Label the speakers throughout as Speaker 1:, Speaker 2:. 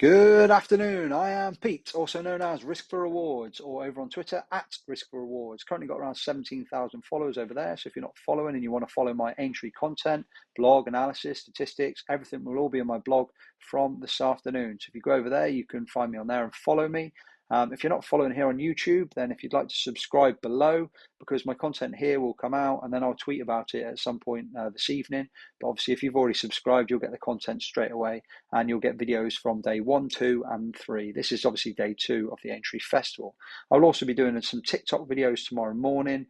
Speaker 1: Good afternoon. I am Pete, also known as Risk for Rewards, or over on Twitter at Risk for Rewards. Currently got around 17,000 followers over there. So if you're not following and you want to follow my Aintree content, blog, analysis, statistics, everything will all be on my blog from this afternoon. So if you go over there, you can find me on there and follow me. If you're not following here on YouTube, then if you'd like to subscribe below, because my content here will come out and then I'll tweet about it at some point this evening. But obviously, if you've already subscribed, you'll get the content straight away and you'll get videos from day 1, 2, and 3. This is obviously day 2 of the Aintree Festival. I'll also be doing some TikTok videos tomorrow morning,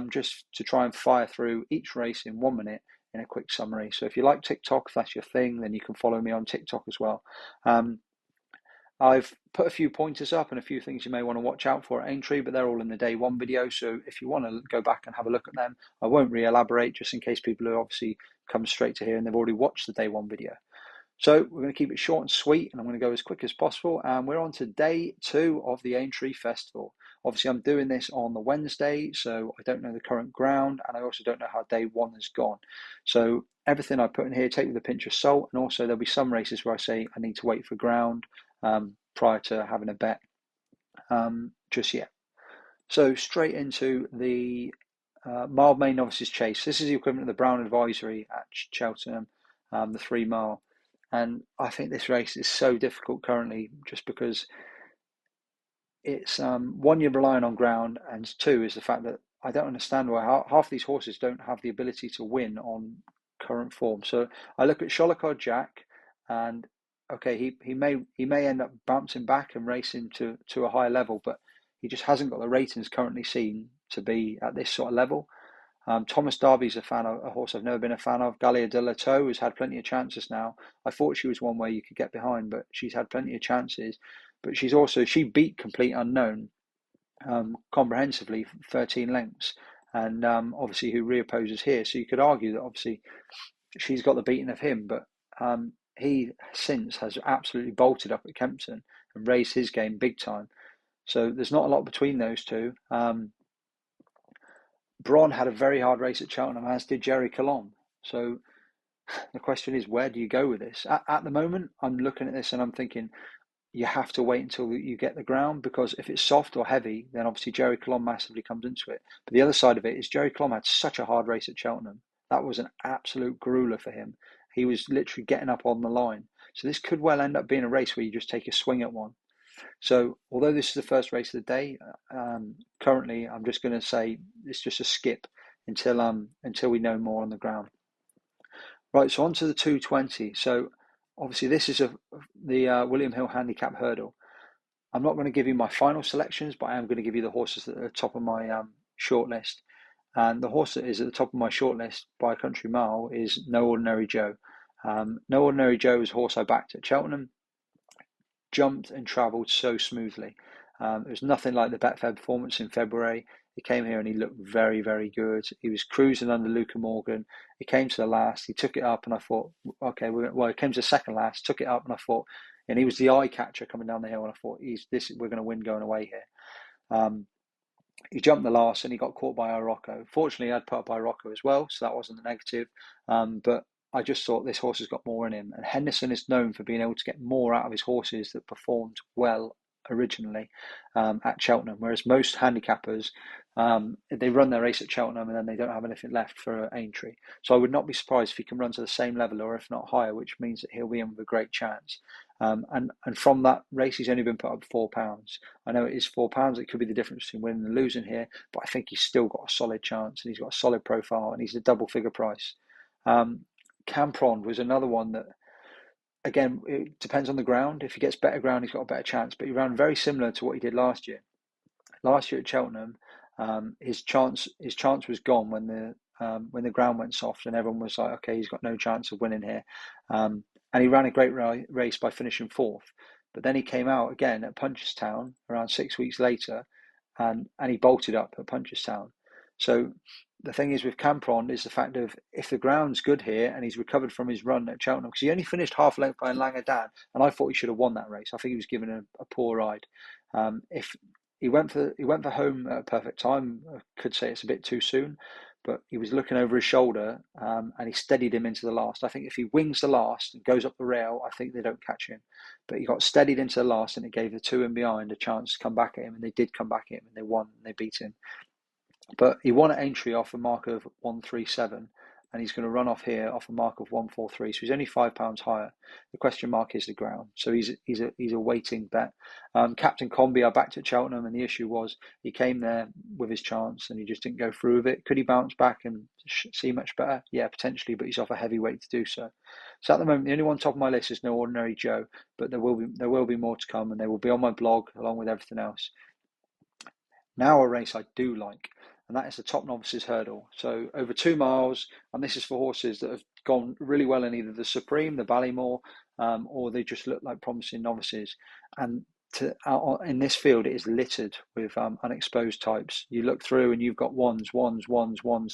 Speaker 1: just to try and fire through each race in 1 minute in a quick summary. So if you like TikTok, if that's your thing, then you can follow me on TikTok as well. I've put a few pointers up and a few things you may want to watch out for at Aintree, but they're all in the day 1 video. So if you want to go back and have a look at them, I won't re-elaborate, just in case people who obviously come straight to here and they've already watched the day 1 video. So we're going to keep it short and sweet, and I'm going to go as quick as possible. And we're on to day 2 of the Aintree Festival. Obviously, I'm doing this on the Wednesday, so I don't know the current ground, and I also don't know how day 1 has gone. So everything I put in here, take with a pinch of salt, and also there'll be some races where I say I need to wait for ground prior to having a bet just yet. So straight into the Mildmay Novices Chase. This is the equivalent of the Brown Advisory at Cheltenham, the 3 mile. And I think this race is so difficult currently just because it's one, you're relying on ground, and 2 is the fact that I don't understand why half these horses don't have the ability to win on current form. So I look at Sholocard Jack, and okay, he may end up bouncing back and racing to a higher level, but he just hasn't got the ratings currently seen to be at this sort of level. Thomas Darby's a horse I've never been a fan of. Galia de la Toe has had plenty of chances now. I thought she was one where you could get behind, but she's had plenty of chances. But she beat Complete Unknown comprehensively, 13 lengths, and obviously who reopposes here. So you could argue that obviously she's got the beating of him, but he since has absolutely bolted up at Kempton and raised his game big time. So there's not a lot between those two. Braun had a very hard race at Cheltenham, as did Jerry Colomb. So the question is, where do you go with this? At the moment, I'm looking at this and I'm thinking, you have to wait until you get the ground, because if it's soft or heavy, then obviously Jerry Colomb massively comes into it. But the other side of it is Jerry Colomb had such a hard race at Cheltenham. That was an absolute grueler for him. He was literally getting up on the line. So this could well end up being a race where you just take a swing at one. So although this is the first race of the day, currently I'm just going to say it's just a skip until we know more on the ground. Right, so on to the 220. So obviously this is the William Hill Handicap Hurdle. I'm not going to give you my final selections, but I am going to give you the horses that are at the top of my shortlist. And the horse that is at the top of my shortlist by a country mile is No Ordinary Joe. No Ordinary Joe is a horse I backed at Cheltenham. Jumped and travelled so smoothly. It was nothing like the Betfair performance in February. He came here and he looked very, very good. He was cruising under Luca Morgan. He came to the last. He took it up, and I thought, okay, he came to second last, took it up, and I thought, and he was the eye catcher coming down the hill, and I thought, we're going to win going away here. He jumped the last, and he got caught by Irocco. Fortunately, I'd put up Irocco as well, so that wasn't a negative. But I just thought this horse has got more in him. And Henderson is known for being able to get more out of his horses that performed well originally at Cheltenham, whereas most handicappers, they run their race at Cheltenham and then they don't have anything left for Aintree. So I would not be surprised if he can run to the same level, or if not higher, which means that he'll be in with a great chance. And from that race, he's only been put up £4. I know it is £4. It could be the difference between winning and losing here, but I think he's still got a solid chance, and he's got a solid profile, and he's a double figure price. Campron was another one that, again, it depends on the ground. If he gets better ground, he's got a better chance. But he ran very similar to what he did last year. Last year at Cheltenham, his chance was gone when the ground went soft, and everyone was like, okay, he's got no chance of winning here. And he ran a great race by finishing 4th. But then he came out again at Punchestown around 6 weeks later, and he bolted up at Punchestown. So the thing is with Campron is the fact of, if the ground's good here and he's recovered from his run at Cheltenham, because he only finished half length behind Langadan, and I thought he should have won that race. I think he was given a poor ride. If he went for home at a perfect time, I could say it's a bit too soon, but he was looking over his shoulder, and he steadied him into the last. I think if he wings the last and goes up the rail, I think they don't catch him. But he got steadied into the last, and it gave the two in behind a chance to come back at him, and they did come back at him, and they won, and they beat him. But he won at Aintree off a mark of 137, and he's going to run off here off a mark of 143. So he's only £5 higher. The question mark is the ground. So he's a waiting bet. Captain Combi, I backed at Cheltenham, and the issue was he came there with his chance and he just didn't go through with it. Could he bounce back and see much better? Yeah, potentially, but he's off a heavyweight to do so. So at the moment, the only one top of my list is No Ordinary Joe, but there will be more to come, and they will be on my blog along with everything else. Now a race I do like, and that is the Top Novices Hurdle. So over 2 miles, and this is for horses that have gone really well in either the Supreme, the Ballymore, or they just look like promising novices. And in this field, it is littered with unexposed types. You look through and you've got ones,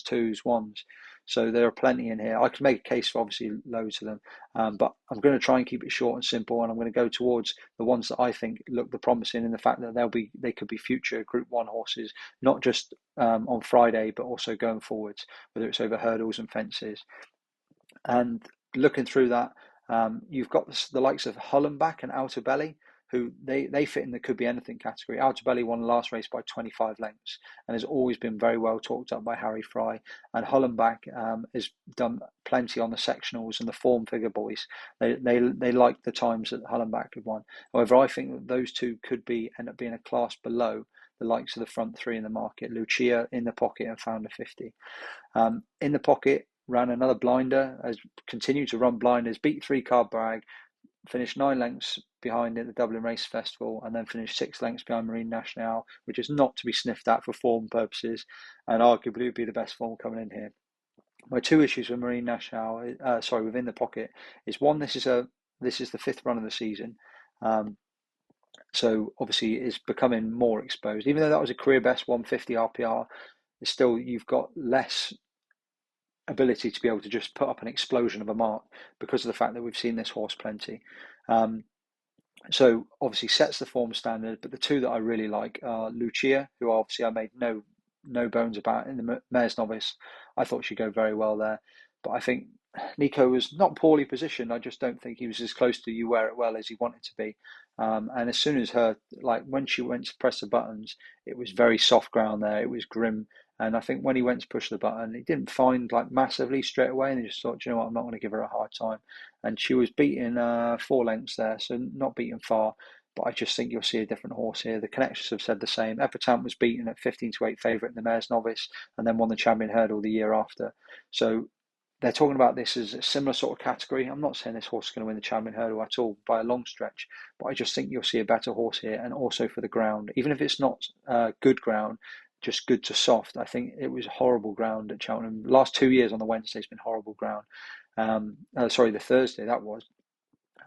Speaker 1: twos, ones. So there are plenty in here. I could make a case for obviously loads of them, but I'm going to try and keep it short and simple, and I'm going to go towards the ones that I think look the promising in the fact that they could be future Group 1 horses, not just on Friday, but also going forwards, whether it's over hurdles and fences. And looking through that, you've got the likes of Hollenbach and Outer Belly, who they fit in the could be anything category. Outer Belly won the last race by 25 lengths and has always been very well talked up by Harry Fry. And Hollenbach has done plenty on the sectionals and the form figure boys. They like the times that Hollenbach had won. However, I think that those two could end up being a class below the likes of the front three in the market. Lucia, In the Pocket, and Founder 50. In the Pocket ran another blinder, has continued to run blinders, beat 3-Card Bragg, finished 9 lengths behind at the Dublin Race Festival, and then finished 6 lengths behind Marine Nationale, which is not to be sniffed at for form purposes, and arguably would be the best form coming in here. My two issues with Marine Nationale, within the Pocket, is one, this is the 5th run of the season, so obviously it's becoming more exposed. Even though that was a career best 150 RPR, it's still, you've got less ability to be able to just put up an explosion of a mark because of the fact that we've seen this horse plenty. So obviously sets the form standard, but the two that I really like are Lucia, who obviously I made no bones about in the Mayor's Novice. I thought she'd go very well there, but I think Nico was not poorly positioned. I just don't think he was as close to You Wear It Well as he wanted to be. And as soon as when she went to press the buttons, it was very soft ground there. It was grim. And I think when he went to push the button, he didn't find massively straight away, and he just thought, you know what, I'm not going to give her a hard time. And she was beaten 4 lengths there, so not beaten far. But I just think you'll see a different horse here. The connections have said the same. Epatante was beaten at 15-8 favourite in the Mayor's Novice, and then won the Champion Hurdle the year after. So they're talking about this as a similar sort of category. I'm not saying this horse is going to win the Champion Hurdle at all by a long stretch, but I just think you'll see a better horse here, and also for the ground, even if it's not good ground, just good to soft. I think it was horrible ground at Cheltenham. The last 2 years on the Wednesday has been horrible ground. The Thursday that was.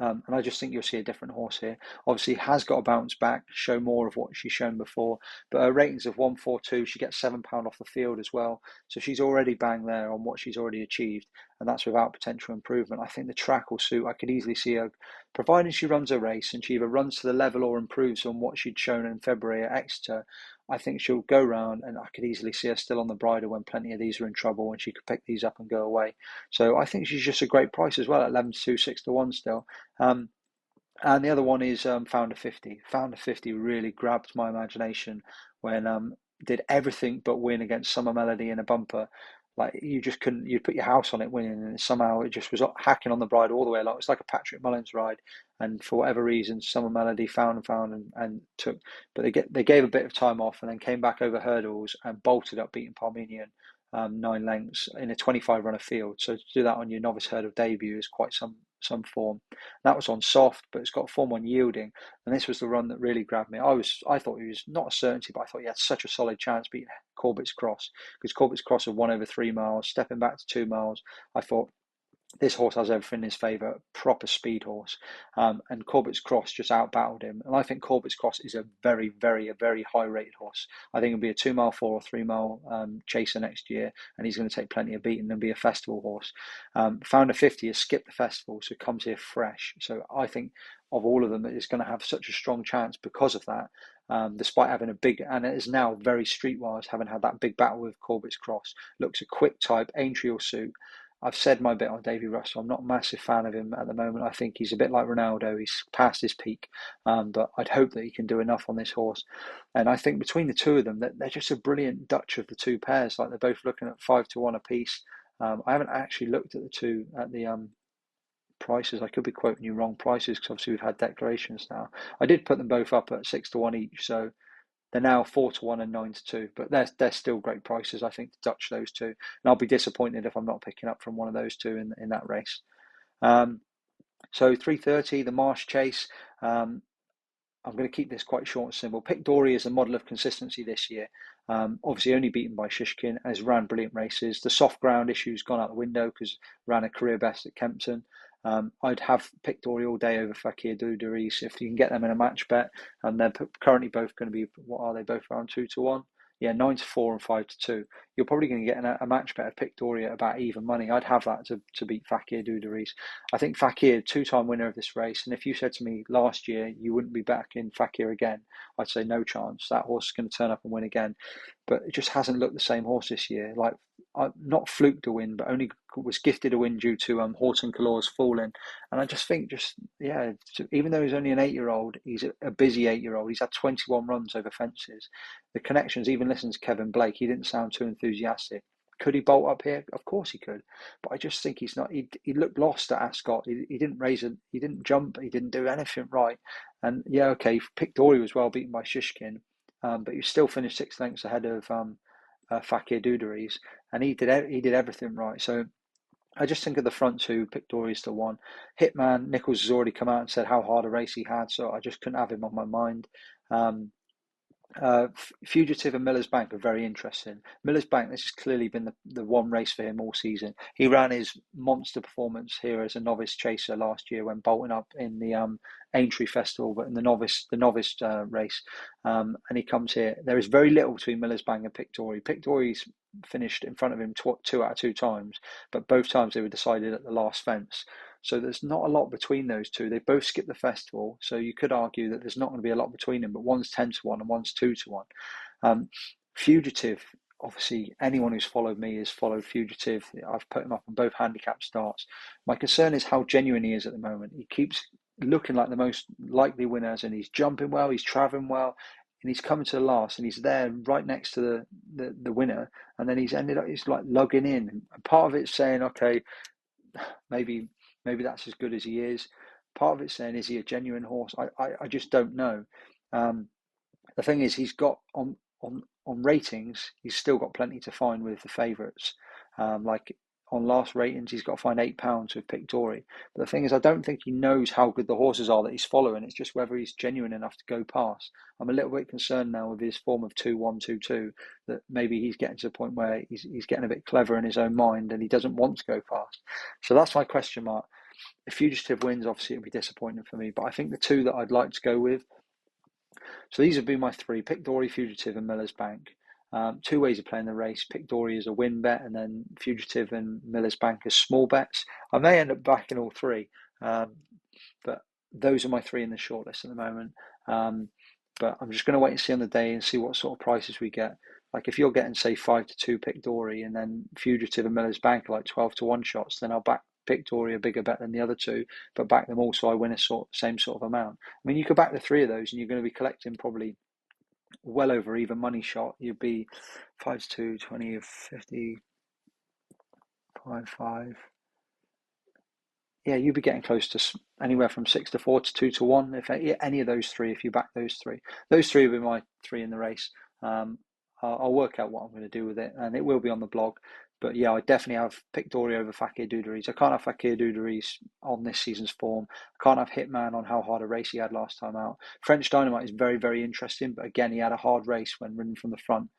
Speaker 1: And I just think you'll see a different horse here. Obviously, has got to bounce back, show more of what she's shown before. But her ratings of 142, she gets £7 off the field as well. So she's already bang there on what she's already achieved. And that's without potential improvement. I think the track will suit. I could easily see her, providing she runs a race and she either runs to the level or improves on what she'd shown in February at Exeter. I think she'll go round, and I could easily see her still on the bridle when plenty of these are in trouble, and she could pick these up and go away. So I think she's just a great price as well at 11-2, 6-1 still. And the other one is Founder 50. Founder 50 really grabbed my imagination when did everything but win against Summer Melody in a bumper. Like, you just couldn't, you'd put your house on it winning, and somehow it just was hacking on the bridle all the way along. It's like a Patrick Mullins ride, and for whatever reason, Summer Melody found and took, but they gave a bit of time off and then came back over hurdles and bolted up, beating Parmenion 9 lengths in a 25 runner field. So to do that on your Novice Hurdle debut is quite some form. That was on soft, but it's got form on yielding, and this was the run that really grabbed me. I thought he was not a certainty, but I thought he had such a solid chance beating Corbett's Cross, because Corbett's Cross had won over 3 miles, stepping back to 2 miles. I thought This horse has everything in his favour, proper speed horse. And Corbett's Cross just outbattled him. And I think Corbett's Cross is a very high rated horse. I think he'll be a 2 mile 4 or 3 mile chaser next year, and he's going to take plenty of beating and be a festival horse. Founder 50 has skipped the festival, so comes here fresh. So I think of all of them, it is going to have such a strong chance because of that. Despite having a big, and it is now very streetwise, having had that big battle with Corbett's Cross. Looks a quick type, Aintree will suit. I've said my bit on Davy Russell. I'm not a massive fan of him at the moment. I think he's a bit like Ronaldo. He's past his peak, but I'd hope that he can do enough on this horse. And I think between the two of them, that they're just a brilliant Dutch of the two pairs. Like they're both looking at 5-1 apiece. I haven't actually looked at the two at the prices. I could be quoting you wrong prices because obviously we've had declarations now. I did put them both up at 6-1 each, so they're now 4-1 and 9-2, but they're still great prices, I think, to Dutch those two. And I'll be disappointed if I'm not picking up from one of those two in that race. So 3:30, the Marsh Chase. I'm going to keep this quite short and simple. Pick Dory is a model of consistency this year. Obviously only beaten by Shishkin, has ran brilliant races. The soft ground issue's gone out the window because ran a career best at Kempton. I'd have Pick Dory all day over Fakir Duduris if you can get them in a match bet. And they're currently both going to be, what are they, both around 2-1? Yeah, 9-4 and 5-2. You're probably going to get a match bet of Pick Dory at about even money. I'd have that to beat Fakir Duduris. I think Fakir, two-time winner of this race, and if you said to me last year you wouldn't be back in Fakir again, I'd say no chance. That horse is going to turn up and win again. But it just hasn't looked the same horse this year. Like, not fluked a win, but only was gifted a win due to Horton Calor's falling. And I just think, even though he's only an 8-year-old, he's a busy 8-year-old. He's had 21 runs over fences. The connections, even listen to Kevin Blake, he didn't sound too enthusiastic. Could he bolt up here? Of course he could, but I just think he's not. He looked lost at Ascot. He didn't he didn't jump, he didn't do anything right. And yeah, okay, Pick Dory was well beaten by Shishkin, but he still finished 6 lengths ahead of Fakir Duduris, and he did everything right. So I just think of the front two, Pick Dory's the one. Hitman Nichols has already come out and said how hard a race he had, so I just couldn't have him on my mind. Um, Fugitive and Miller's Bank are very interesting. Miller's Bank, this has clearly been the one race for him all season. He ran his monster performance here as a novice chaser last year when bolting up in the Aintree Festival, but in the novice race. And he comes here. There is very little between Miller's Bank and Pick Dory. Pick Dory's finished in front of him 2 out of 2 times, but both times they were decided at the last fence. So there's not a lot between those two. They both skipped the festival, so you could argue that there's not going to be a lot between them, but one's 10-1 and one's 2-1. Fugitive, obviously, anyone who's followed me has followed Fugitive. I've put him up on both handicap starts. My concern is how genuine he is at the moment. He keeps looking like the most likely winners, and he's jumping well, he's traveling well, and he's coming to the last, and he's there right next to the winner, and then he's like lugging in. And part of it's saying, okay, maybe that's as good as he is. Part of it's saying, is he a genuine horse? I just don't know. The thing is, he's got on ratings, he's still got plenty to find with the favourites. Like on last ratings, he's got to find £8 with Pick Dory. But the thing is, I don't think he knows how good the horses are that he's following. It's just whether he's genuine enough to go past. I'm a little bit concerned now with his form of 2-1, 2-2, that maybe he's getting to the point where he's getting a bit clever in his own mind and he doesn't want to go past. So that's my question mark. If Fugitive wins, obviously it'll be disappointing for me. But I think the two that I'd like to go with, so these would be my three: Pick Dory, Fugitive, and Miller's Bank. Two ways of playing the race. Pick Dory as a win bet, and then Fugitive and Miller's Bank as small bets. I may end up backing all three, but those are my three in the shortlist at the moment. But I'm just going to wait and see on the day and see what sort of prices we get. Like if you're getting, say, 5-2 Pick Dory, and then Fugitive and Miller's Bank are like 12-1 shots, then I'll back Pick Dory a bigger bet than the other two, but back them all so I win same sort of amount. I mean, you could back the three of those and you're going to be collecting probably well over even money shot. You'd be 5-2, 20, 50, 5. Yeah, you'd be getting close to anywhere from 6-4 to 2-1. If any of those three, if you back those three will be my three in the race. I'll work out what I'm going to do with it, and it will be on the blog. But yeah, I definitely have Pick Dory over Fakir Duduris. I can't have Fakir Duduris on this season's form. I can't have Hitman on how hard a race he had last time out. French Dynamite is very, very interesting, but again, he had a hard race when running from the front.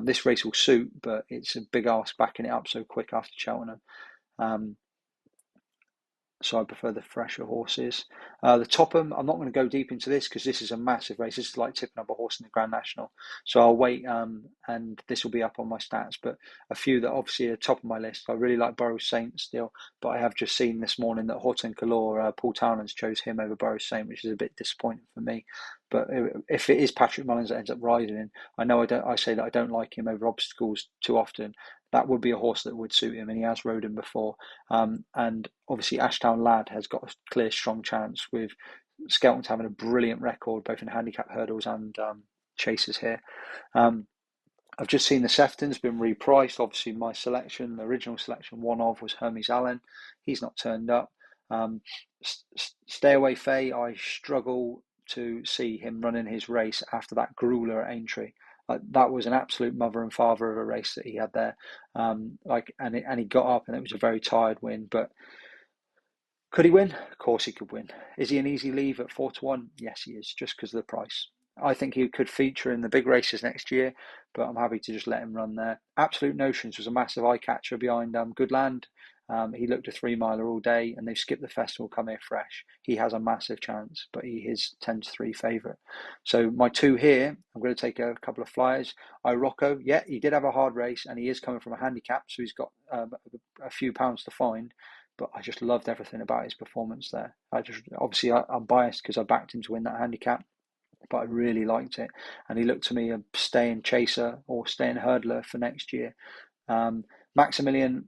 Speaker 1: This race will suit, but it's a big ask backing it up so quick after Cheltenham. so I prefer the fresher horses. The Topham, I'm not going to go deep into this because this is a massive race. This is like tipping up a horse in the Grand National. So I'll wait, and this will be up on my stats. But a few that obviously are top of my list. I really like Burrows Saint still, but I have just seen this morning that Horton Calor, Paul Townends chose him over Burrows Saint, which is a bit disappointing for me. But if it is Patrick Mullins that ends up riding, I know I say that I don't like him over obstacles too often. That would be a horse that would suit him, and he has rode him before. And obviously, Ashtown Lad has got a clear, strong chance with Skelton's having a brilliant record, both in handicap hurdles and chases here. Um, I've just seen the Sefton's been repriced. Obviously, my selection, the original selection, one of was Hermes Allen. He's not turned up. Stay Away Fay, I struggle to see him running his race after that grueler at Aintree. That was an absolute mother and father of a race that he had there. And he got up, and it was a very tired win. But could he win? Of course he could win. Is he an easy leave at 4-1? Yes, he is, just because of the price. I think he could feature in the big races next year, but I'm happy to just let him run there. Absolute Notions was a massive eye catcher behind Goodland. He looked a 3 miler all day, and they've skipped the festival, come here fresh. He has a massive chance, but he is 10-3 favourite. So my two here, I'm going to take a couple of flyers. Irocco, yeah, he did have a hard race, and he is coming from a handicap, so he's got a few pounds to find. But I just loved everything about his performance there. I'm biased because I backed him to win that handicap, but I really liked it. And he looked to me a staying chaser or staying hurdler for next year. Maximilian,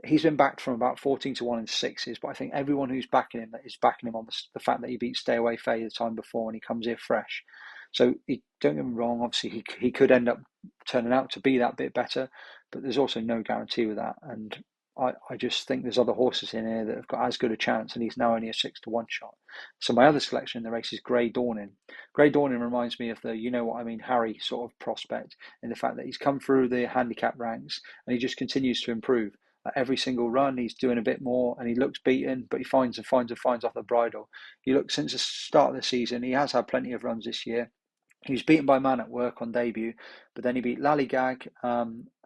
Speaker 1: he's been backed from about 14-1 in sixes, but I think everyone who's backing him is backing him on the fact that he beat Stay Away Fay the time before and he comes here fresh. So don't get me wrong, obviously he could end up turning out to be that bit better, but there's also no guarantee with that. And I just think there's other horses in here that have got as good a chance, and he's now only a 6-1 shot. So my other selection in the race is Grey Dawning. Grey Dawning reminds me of the you know what I mean Harry sort of prospect, in the fact that he's come through the handicap ranks and he just continues to improve. Every single run, he's doing a bit more, and he looks beaten, but he finds off the bridle. You look since the start of the season, he has had plenty of runs this year. He was beaten by Man at Work on debut, but then he beat Lallygag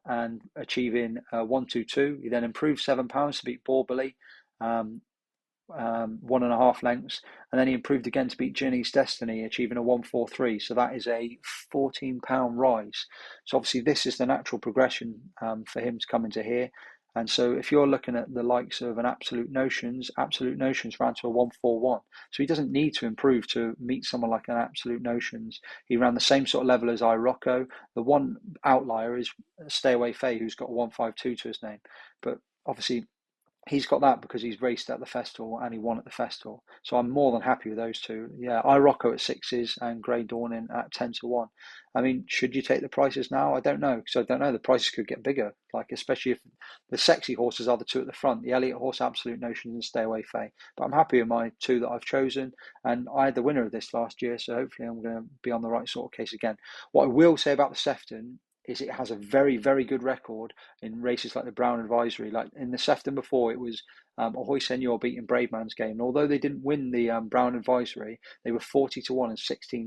Speaker 1: and achieving 1-2-2. He then improved £7 to beat Borberley, 1.5 lengths, and then he improved again to beat Ginny's Destiny, achieving a 1-4-3. So that is a £14 rise. So obviously this is the natural progression for him to come into here. And so if you're looking at the likes of an Absolute Notions ran to a 1-4-1. So he doesn't need to improve to meet someone like an Absolute Notions. He ran the same sort of level as Irocco. The one outlier is Stay Away Fay, who's got a 1-5-2 to his name. But obviously he's got that because he's raced at the festival and he won at the festival. So I'm more than happy with those two. Yeah, Irocco at 6s and Grey Dawning at 10-1. I mean, should you take the prices now? I don't know, because I don't know. The prices could get bigger, like especially if the sexy horses are the two at the front, the Elliott horse, Absolute Notions, and Stay Away Fay. But I'm happy with my two that I've chosen, and I had the winner of this last year, so hopefully I'm going to be on the right sort of case again. What I will say about the Sefton is it has a very, very good record in races like the Brown Advisory. Like in the Sefton before, it was Ahoy Senor beating Braveman's Game. And although they didn't win the Brown Advisory, they were 40-1 and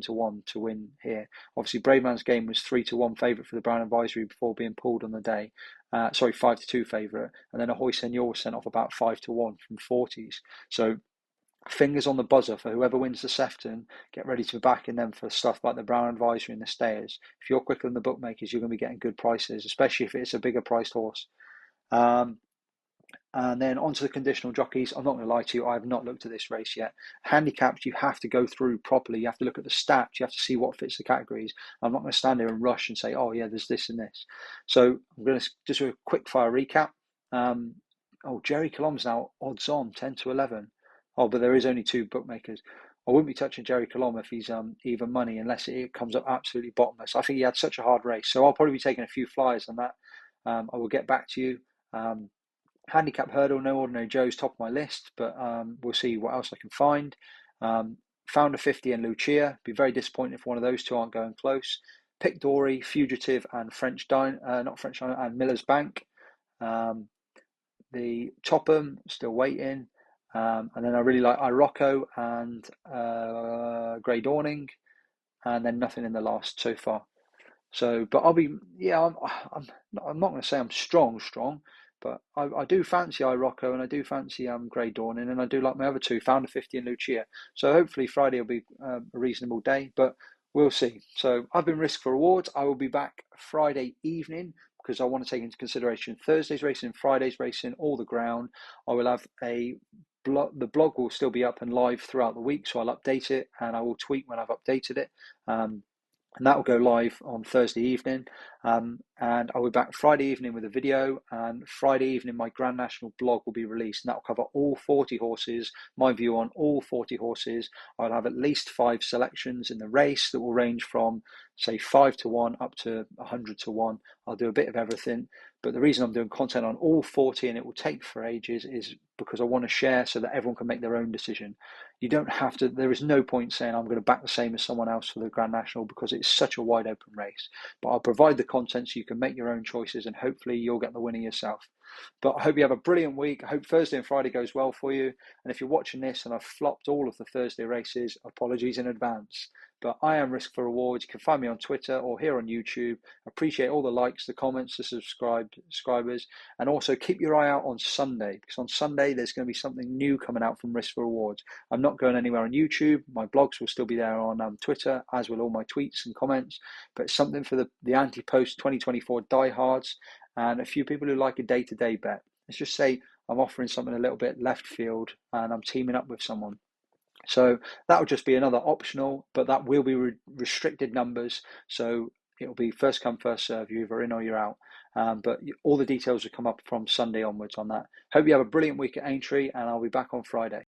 Speaker 1: 16-1 to win here. Obviously, Braveman's Game was 3-1 favourite for the Brown Advisory before being pulled on the day. 5-2 favourite. And then Ahoy Senor was sent off about 5-1 from 40s. So fingers on the buzzer for whoever wins the Sefton. Get ready to be backing them for stuff like the Brown Advisory and the Stayers. If you're quicker than the bookmakers, you're going to be getting good prices, especially if it's a bigger priced horse. And then onto the conditional jockeys. I'm not going to lie to you, I have not looked at this race yet. Handicaps, you have to go through properly. You have to look at the stats. You have to see what fits the categories. I'm not going to stand there and rush and say, oh yeah, there's this and this. So I'm going to just do a quick fire recap. Jerry Colom's now odds on 10-11. Oh, but there is only two bookmakers. I wouldn't be touching Jerry Colom if he's even money, unless it comes up absolutely bottomless. I think he had such a hard race, so I'll probably be taking a few flyers on that. I will get back to you. Handicap Hurdle, No Ordinary Joe's top of my list, but we'll see what else I can find. Founder 50 and Lucia. Be very disappointed if one of those two aren't going close. Pick Dory, Fugitive, and and Miller's Bank. The Topham, still waiting. And then I really like Irocco and Grey Dawning, and then nothing in the last so far. So, but I'm not going to say I'm strong, But I do fancy Irocco and I do fancy Grey Dawning, and I do like my other two, Founder 50 and Lucia. So hopefully Friday will be a reasonable day, but we'll see. So I've been Risk for Rewards. I will be back Friday evening because I want to take into consideration Thursday's racing, Friday's racing, all the ground. I will have a blog. The blog will still be up and live throughout the week, so I'll update it and I will tweet when I've updated it. And that will go live on Thursday evening. And I'll be back Friday evening with a video. And Friday evening, my Grand National blog will be released. And that will cover all 40 horses, my view on all 40 horses. I'll have at least 5 selections in the race that will range from, say, 5 to 1 up to 100 to 1. I'll do a bit of everything. But the reason I'm doing content on all 40 and it will take for ages is because I want to share so that everyone can make their own decision. You don't have to, there is no point saying I'm going to back the same as someone else for the Grand National because it's such a wide open race. But I'll provide the content so you can make your own choices and hopefully you'll get the winner yourself. But I hope you have a brilliant week. I hope Thursday and Friday goes well for you. And if you're watching this and I've flopped all of the Thursday races, apologies in advance. But I am Risk for Rewards. You can find me on Twitter or here on YouTube. Appreciate all the likes, the comments, the subscribers. And also keep your eye out on Sunday, because on Sunday there's going to be something new coming out from Risk for Rewards. I'm not going anywhere on YouTube. My blogs will still be there on Twitter, as will all my tweets and comments. But it's something for the anti-post 2024 diehards and a few people who like a day-to-day bet. Let's just say I'm offering something a little bit left field and I'm teaming up with someone. So that will just be another optional, but that will be restricted numbers. So it'll be first come, first serve. You're either in or you're out. But all the details will come up from Sunday onwards on that. Hope you have a brilliant week at Aintree, and I'll be back on Friday.